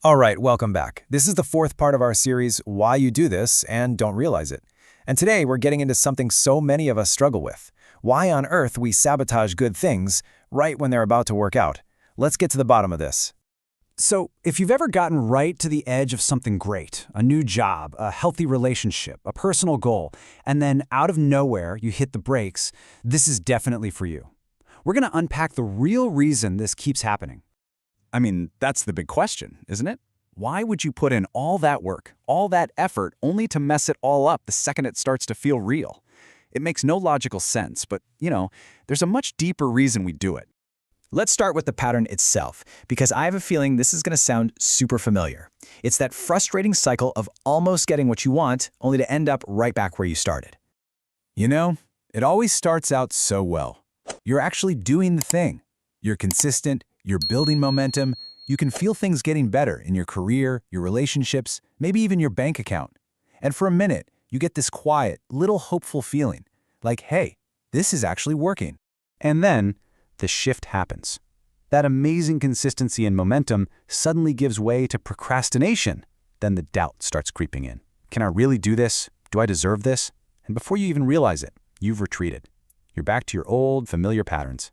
All right, welcome back. This is the fourth part of our series, Why You Do This and Don't Realize It. And today we're getting into something so many of us struggle with. Why on earth we sabotage good things right when they're about to work out. Let's get to the bottom of this. So, if you've ever gotten right to the edge of something great, a new job, a healthy relationship, a personal goal, and then out of nowhere you hit the brakes, this is definitely for you. We're going to unpack the real reason this keeps happening. I mean, that's the big question, isn't it? Why would you put in all that work, all that effort, only to mess it all up the second it starts to feel real? It makes no logical sense, but, there's a much deeper reason we do it. Let's start with the pattern itself, because I have a feeling this is going to sound super familiar. It's that frustrating cycle of almost getting what you want, only to end up right back where you started. It always starts out so well. You're actually doing the thing. You're consistent, you're building momentum, you can feel things getting better in your career, your relationships, maybe even your bank account. And for a minute, you get this quiet, little hopeful feeling, like, hey, this is actually working. And then, the shift happens. That amazing consistency and momentum suddenly gives way to procrastination. Then the doubt starts creeping in. Can I really do this? Do I deserve this? And before you even realize it, you've retreated. You're back to your old, familiar patterns.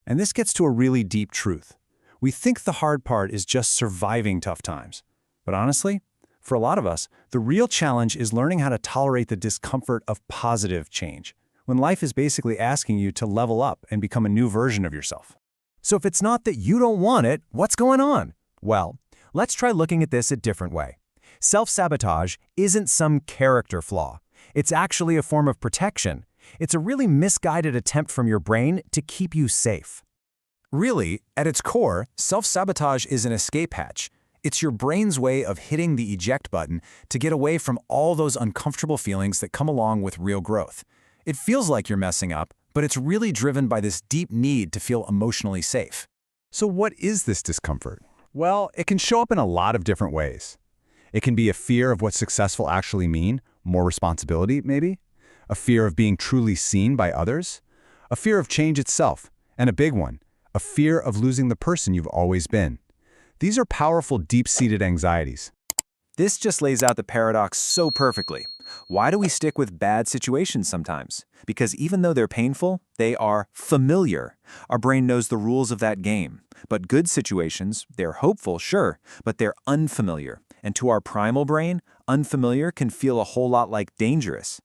And this gets to a really deep truth. We think the hard part is just surviving tough times. But honestly, for a lot of us, the real challenge is learning how to tolerate the discomfort of positive change, when life is basically asking you to level up and become a new version of yourself. So if it's not that you don't want it, what's going on? Well, let's try looking at this a different way. Self-sabotage isn't some character flaw. It's actually a form of protection. It's a really misguided attempt from your brain to keep you safe. Really, at its core, self-sabotage is an escape hatch. It's your brain's way of hitting the eject button to get away from all those uncomfortable feelings that come along with real growth. It feels like you're messing up, but it's really driven by this deep need to feel emotionally safe. So what is this discomfort? Well, it can show up in a lot of different ways. It can be a fear of what successful actually mean, more responsibility maybe, a fear of being truly seen by others, a fear of change itself, and a big one, a fear of losing the person you've always been. These are powerful, deep-seated anxieties. This just lays out the paradox so perfectly. Why do we stick with bad situations sometimes? Because even though they're painful, they are familiar. Our brain knows the rules of that game. But good situations, they're hopeful, sure, but they're unfamiliar. And to our primal brain, unfamiliar can feel a whole lot like dangerous.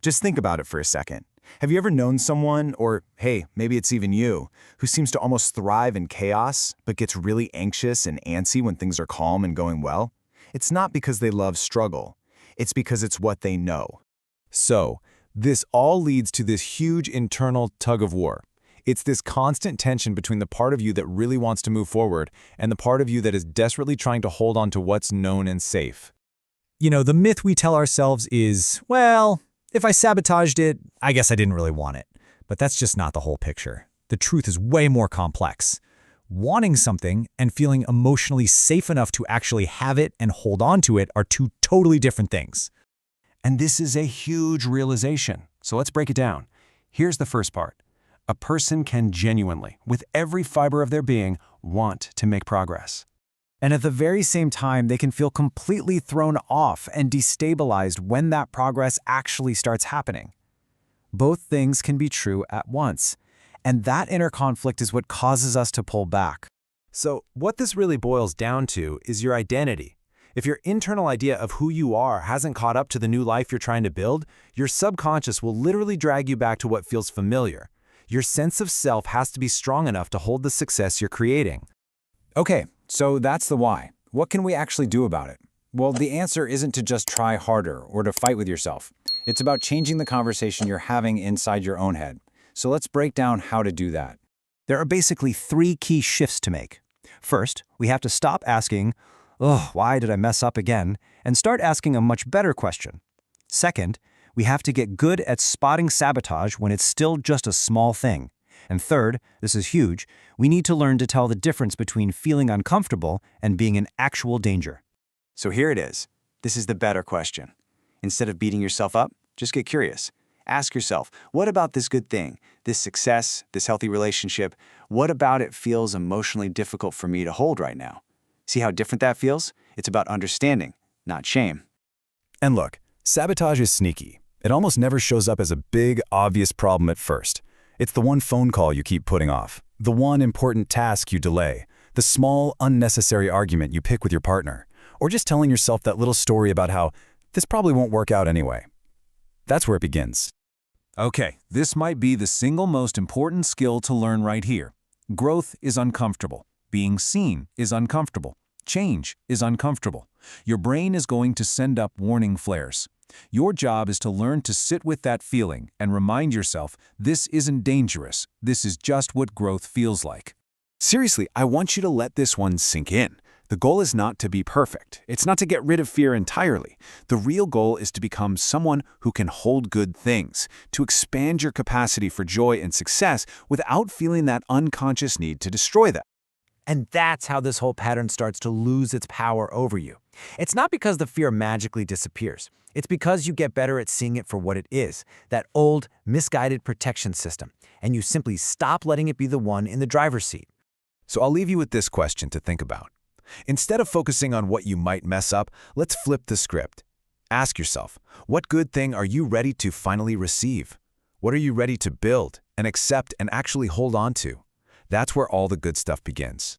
Just think about it for a second. Have you ever known someone, or hey, maybe it's even you, who seems to almost thrive in chaos, but gets really anxious and antsy when things are calm and going well? It's not because they love struggle. It's because it's what they know. So, this all leads to this huge internal tug of war. It's this constant tension between the part of you that really wants to move forward and the part of you that is desperately trying to hold on to what's known and safe. The myth we tell ourselves is, well, if I sabotaged it, I guess I didn't really want it. But that's just not the whole picture. The truth is way more complex. Wanting something and feeling emotionally safe enough to actually have it and hold on to it are two totally different things. And this is a huge realization. So let's break it down. Here's the first part. A person can genuinely, with every fiber of their being, want to make progress. And at the very same time, they can feel completely thrown off and destabilized when that progress actually starts happening. Both things can be true at once. And that inner conflict is what causes us to pull back. So what this really boils down to is your identity. If your internal idea of who you are hasn't caught up to the new life you're trying to build, your subconscious will literally drag you back to what feels familiar. Your sense of self has to be strong enough to hold the success you're creating. Okay, so that's the why. What can we actually do about it? Well, the answer isn't to just try harder or to fight with yourself. It's about changing the conversation you're having inside your own head. So let's break down how to do that. There are basically 3 key shifts to make. First, we have to stop asking, "Oh, why did I mess up again?" and start asking a much better question. Second, we have to get good at spotting sabotage when it's still just a small thing. And third, this is huge, we need to learn to tell the difference between feeling uncomfortable and being in actual danger. So here it is. This is the better question. Instead of beating yourself up, just get curious. Ask yourself, what about this good thing, this success, this healthy relationship, what about it feels emotionally difficult for me to hold right now? See how different that feels? It's about understanding, not shame. And look, sabotage is sneaky. It almost never shows up as a big, obvious problem at first. It's the one phone call you keep putting off, the one important task you delay, the small, unnecessary argument you pick with your partner, or just telling yourself that little story about how this probably won't work out anyway. That's where it begins. Okay, this might be the single most important skill to learn right here. Growth is uncomfortable. Being seen is uncomfortable. Change is uncomfortable. Your brain is going to send up warning flares. Your job is to learn to sit with that feeling and remind yourself this isn't dangerous. This is just what growth feels like. Seriously, I want you to let this one sink in. The goal is not to be perfect. It's not to get rid of fear entirely. The real goal is to become someone who can hold good things, to expand your capacity for joy and success without feeling that unconscious need to destroy them. And that's how this whole pattern starts to lose its power over you. It's not because the fear magically disappears. It's because you get better at seeing it for what it is, that old, misguided protection system, and you simply stop letting it be the one in the driver's seat. So I'll leave you with this question to think about. Instead of focusing on what you might mess up, let's flip the script. Ask yourself, what good thing are you ready to finally receive? What are you ready to build and accept and actually hold on to? That's where all the good stuff begins.